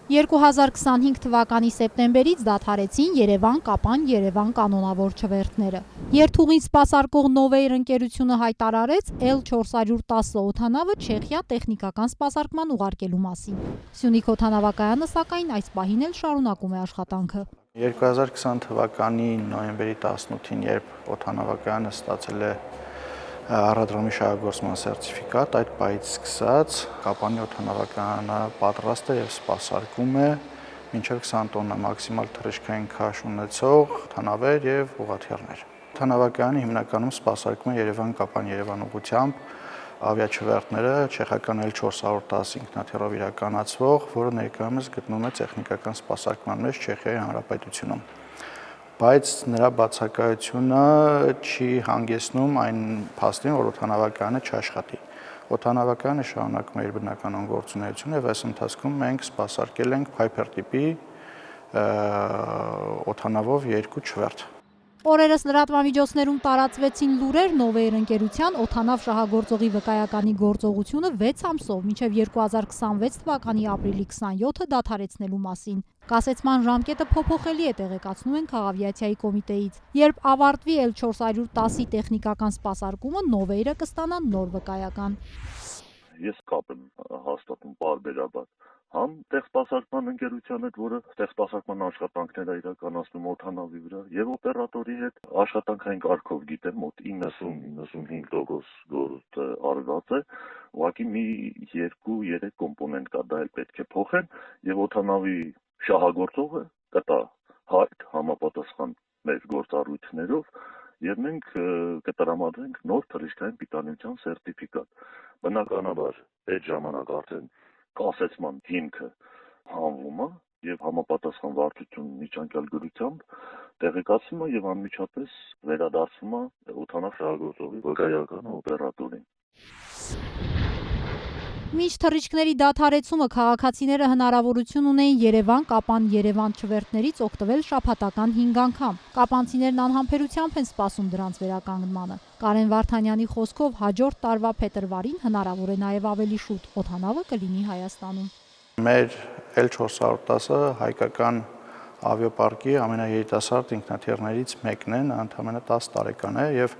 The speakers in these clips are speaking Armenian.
2025 թվականի սեպտեմբերից դադարեցին Երևան-Կապան Երևան կանոնավոր չվերթները։ Երթուղին սպասարկող Novair ընկերությունը հայտարարեց L410 օդանավը Չեխիա տեխնիկական սպասարկման ուղարկելու մասին։ Սյունիք օդանավակայանը սակայն այս պահին էլ շարունակում է աշխատանքը։ 2020 թվականի նոյեմբերի 18-ին, երբ օդանավակայանը ստացել է առադրամի շահագործման սերտիֆիկատ, այդ պահից սկսած Կապանի օդանավակայանը պատրաստ է եւ սպասարկում է մինչեւ 20 տոննա մաքսիմալ թռիչքային քաշ ունեցող օդանավեր եւ ուղղաթիռներ։ Օդանավակայանը հիմնականում սպասարկում է Երևան-Կապան Երևան ուղղությամբ ավիաչվերթները չեխական L410 ինքնաթիռով իրականացվող, որը ներկայումս գտնվում է տեխնիկական սպասարկման մեջ Չեխիայի Հանրապետությունում։ Բայց նրա բացակայությունը չի հանգեցնում այն փաստին, որ օդանավակայանը չաշխատի։ Օդանավակայանը շարունակում է իր բնականon գործունեությունը եւ այս ընթացքում մենք սպասարկել ենք Piper տիպի օդանավով 2 չվերթ։ Օրերս լրատվամիջոցներում տարածվեցին լուրեր Novair ընկերության օդանավ շահագործողի վկայականի գործողությունը 6 ամսով մինչև 2026 թվականի ապրիլի 27-ը դադարեցնելու մասին։ Կասեցման ժամկետը փոփոխելի է, տեղեկացնում են Քաղավիացիայի կոմիտեից։ Երբ ավարտվի L410-ի տեխնիկական սպասարկումը, Novair-ը կստանա նոր վկայական։ Ես կապ եմ հաստատում պարբերաբար համ տեխսպասարկման ընկերության հետ, որը տեխսպասարկման աշխատանքներ է իրականացնում օդանավի վրա, եւ օպերատորի հետ աշխատանքային կարգով գիտեմ, մոտ 90-95% գործը արված է, ուղղակի մի 2-3 կոմպոնենտ կա, դա էլ պետք է փոխեն, եւ օդանավի շահագործողը կտա հայտ համապատասխան մեր գործառույթներով, եւ մենք կտրամադրենք նոր թռիչքային պիտանության սերտիֆիկատ։ Բնականաբար այդ ժամանակ արդեն կասեցման հիմքը հանվում է եւ համապատասխան վարչություն միջանկյալ գրությամբ տեղեկացվում է եւ անմիջապես վերադարձվում է օդանավ շահագործողի վկայականը օպերատորին։ Մինչ թռիչքների դադարեցումը քաղաքացիները հնարավորություն ունեին Երևան-Կապան Երևան չվերթներից օգտվել շաբաթական 5 անգամ։ Կապանցիներն անհամբերությամբ են սպասում դրանց վերականգնմանը։ Կարեն Վարդանյանի խոսքով հաջորդ տարվա փետրվարին հնարավոր է նաև ավելի շուտ օդանավը կլինի Հայաստանում։ Մեր L410-ը հայկական ավիապարկի ամենաերիտասարդ ինքնաթիռներից մեկն է, նա ընդամենը 10 տարեկան է եւ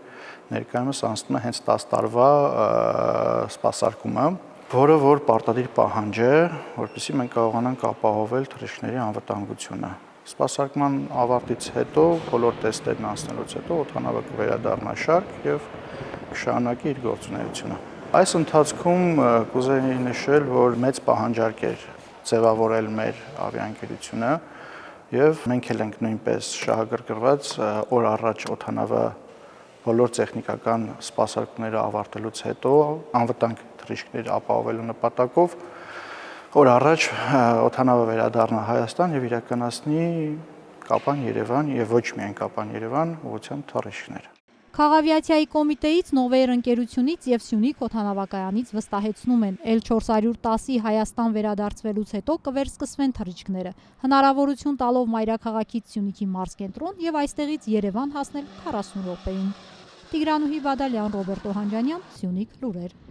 ներկայումս անցնում է հենց 10 տարվա սպասարկումը, որը որ պարտադիր պահանջ է, որպեսզի մենք կարողանանք ապահովել թռիչքների անվտանգությունը։ Սպասարկման ավարտից հետո, բոլոր տեստերն անցնելուց հետո օդանավը կվերադառնա շարք եւ կշարունակի իր գործունեությունը։ Այս ընթացքում կուզեի նշել, որ մեծ պահանջարկ էր ձևավորել մեր ավիաընկերությունը եւ մենք էլ ենք նույնպես շահագրգռված օր առաջ օդանավը բոլոր տեխնիկական սպասարկումները ավարտելուց հետո անվտանգ թռիչքներ ապահովելու նպատակով օր առաջ օդանավը վերադառնա Հայաստան եւ իրականացնի Կապան-Երևան եւ ոչ միայն Կապան-Երևան ուղղությամբ թռիչքներ։ Քաղավիացիայի կոմիտեից Novair ընկերությունից եւ Սյունիք օդանավակայանից վստահեցնում են L410-ի Հայաստան վերադարձվելուց հետո կվերսկսվեն թռիչքները, հնարավորություն տալով մայրաքաղաքից Սյունիքի մարզկենտրոն եւ այստեղից Երևան հասնել 40 րոպեին։ Տիգրանուհի Բադալյան, Ռոբերտ Օհանջանյան, Սյունիք լուրեր։